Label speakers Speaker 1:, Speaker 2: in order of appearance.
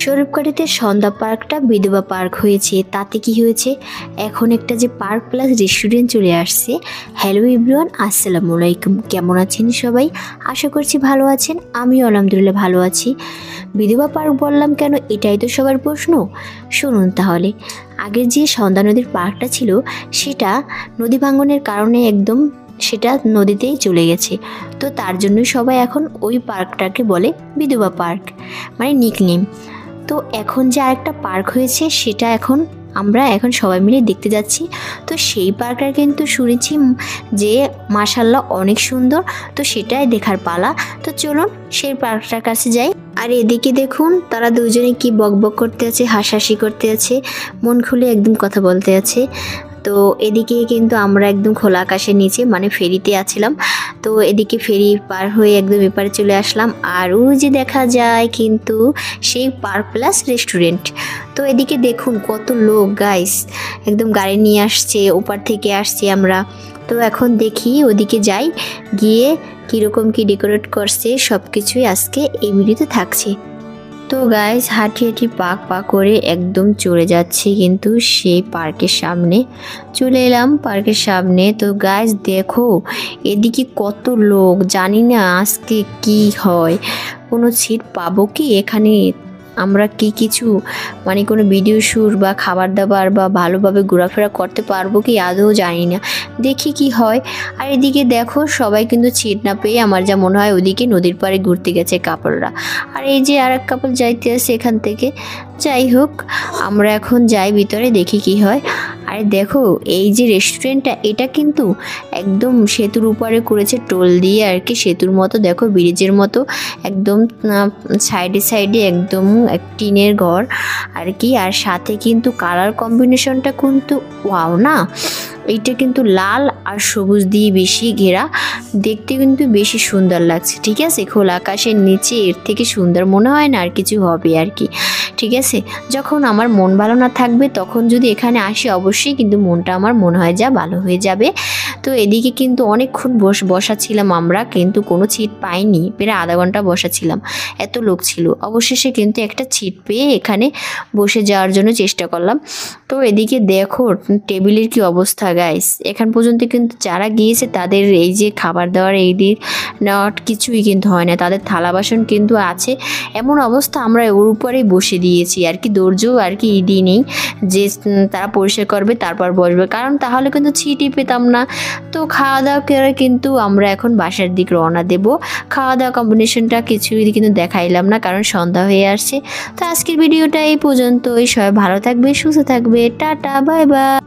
Speaker 1: স্বরূপকাঠিতে সন্ধ্যা পার্কটা বিধবা পার্ক হয়েছে। তাতে কি হয়েছে, এখন একটা যে পার্ক প্লাস রেস্টুরেন্ট চলে আসছে। হ্যালো এভরিওয়ান, আসসালামু আলাইকুম। কেমন আছেন সবাই? আশা করছি ভালো আছেন। আমিও আলহামদুলিল্লাহ ভালো আছি। বিধবা পার্ক বললাম কেন, এটাই তো সবার প্রশ্ন। শুনুন তাহলে, আগের যে সন্ধ্যা নদীর পার্কটা ছিল সেটা নদী ভাঙনের কারণে একদম সেটা নদীতেই চলে গেছে। তো তার জন্যই সবাই এখন ওই পার্কটাকে বলে বিধবা পার্ক, মানে নিকনেম। তো এখন যে আরেকটা পার্ক হয়েছে সেটা আমরা এখন সবাই মিলে দেখতে যাচ্ছি। তো সেই পার্কটা কিন্তু শুনেছি যে মাশাআল্লাহ অনেক সুন্দর। তো সেটাই দেখার পালা। তো চলুন সেই পার্কটার কাছে যাই। আর এদিকে দেখুন তারা দুজনে কি বকবক করতে আছে, হাসাহাসি করতে আছে, মন খুলে একদম কথা বলতে আছে। তো এদিকে কিন্তু আমরা একদম খোলা আকাশের নিচে মানে ফেরিতে আছিলাম। তো এদিকে ফেরি পার হয়ে একদম এপারে চলে আসলাম। আর ওই যে দেখা যায় কিন্তু সেই পার্ক প্লাস রেস্টুরেন্ট। তো এদিকে দেখুন কত লোক গাইস, একদম গাড়ি নিয়ে আসছে, ওপার থেকে আসছে আমরা। তো এখন দেখি ওদিকে যাই, গিয়ে কীরকম কি ডেকোরেট করছে সব কিছুই আজকে এই ভিডিওতে থাকছে। তো গাইস হাঁটি হাঁটি পা করে একদম চলে যাচ্ছি কিন্তু সেই পার্কের সামনে। চলে এলাম পার্কের সামনে। তো গাইস দেখো এদিকে কত লোক, জানি না আজকে কি হয়, কোনো সিট পাবো কি এখানে, আমরা কি কিছু মানে কোনো ভিডিও শ্যুট বা খাবার দাবার বা ভালোভাবে ঘোরাফেরা করতে পারবো কি আদৌ জানি না, দেখি কি হয়। আর এদিকে দেখো সবাই কিন্তু সিট না পেয়ে আমার যা মনে হয় ওদিকে নদীর পাড়ে ঘুরতে গেছে কাপড়রা। আর এই যে আর এক কাপল যাইতে আছে এখান থেকে। যাই হোক আমরা এখন যাই ভিতরে, দেখি কি হয়। আর দেখো এই যে রেস্টুরেন্টটা, এটা কিন্তু একদম সেতুর উপরে করেছে, টোল দিয়ে আর কি, সেতুর মতো দেখো ব্রিজের মতো একদম সাইডে সাইডে একদম এক টিনের ঘর আর কি। আর সাথে কিন্তু কালার কম্বিনেশনটা কিন্তু ওয়াও না, এইটা কিন্তু লাল আর সবুজ দিয়ে বেশি ঘেরা, দেখতে কিন্তু বেশি সুন্দর লাগছে। ঠিক আছে, খোলা আকাশের নিচে এর থেকে সুন্দর মনে হয় না আর কিছু হবে আর কি। ঠিক আছে, যখন আমার মন ভালো না থাকবে তখন যদি এখানে আসি অবশ্যই কিন্তু মনটা আমার মনে হয় যা ভালো হয়ে যাবে। তো এদিকে কিন্তু অনেকক্ষণ বসা ছিলাম আমরা, কিন্তু কোনো সিট পাইনি, প্রায় আধা ঘন্টা বসা ছিলাম, এত লোক ছিল। অবশেষে কিন্তু একটা সিট পেয়ে এখানে বসে যাওয়ার জন্য চেষ্টা করলাম। তো এদিকে দেখো টেবিলের কি অবস্থা গাইস, এখান পর্যন্ত কিন্তু যারা গিয়েছে তাদের এই যে খাবার দাবার এই দিক নেওয়ার কিছুই কিন্তু হয় না, তাদের থালা বাসন কিন্তু আছে। এমন অবস্থা আমরা ওর উপরেই বসে দিয়েছি আর কি, ধৈর্য আর কি দিই নেই যে তারা পরিষ্কার করবে তারপর বসবে, কারণ তাহলে কিন্তু ছিটই পেতাম না। তো খাওয়া দাওয়া করে কিন্তু আমরা এখন বাসার দিক রওনা দেব। খাওয়া দাওয়া কম্বিনেশনটা কিছুই কিন্তু দেখাইলাম না কারণ সন্ধ্যা হয়ে আসছে। তো আজকের ভিডিওটা এই পর্যন্তই। সবাই ভালো থাকবে, সুস্থ থাকবে, টাটা বাই বাই।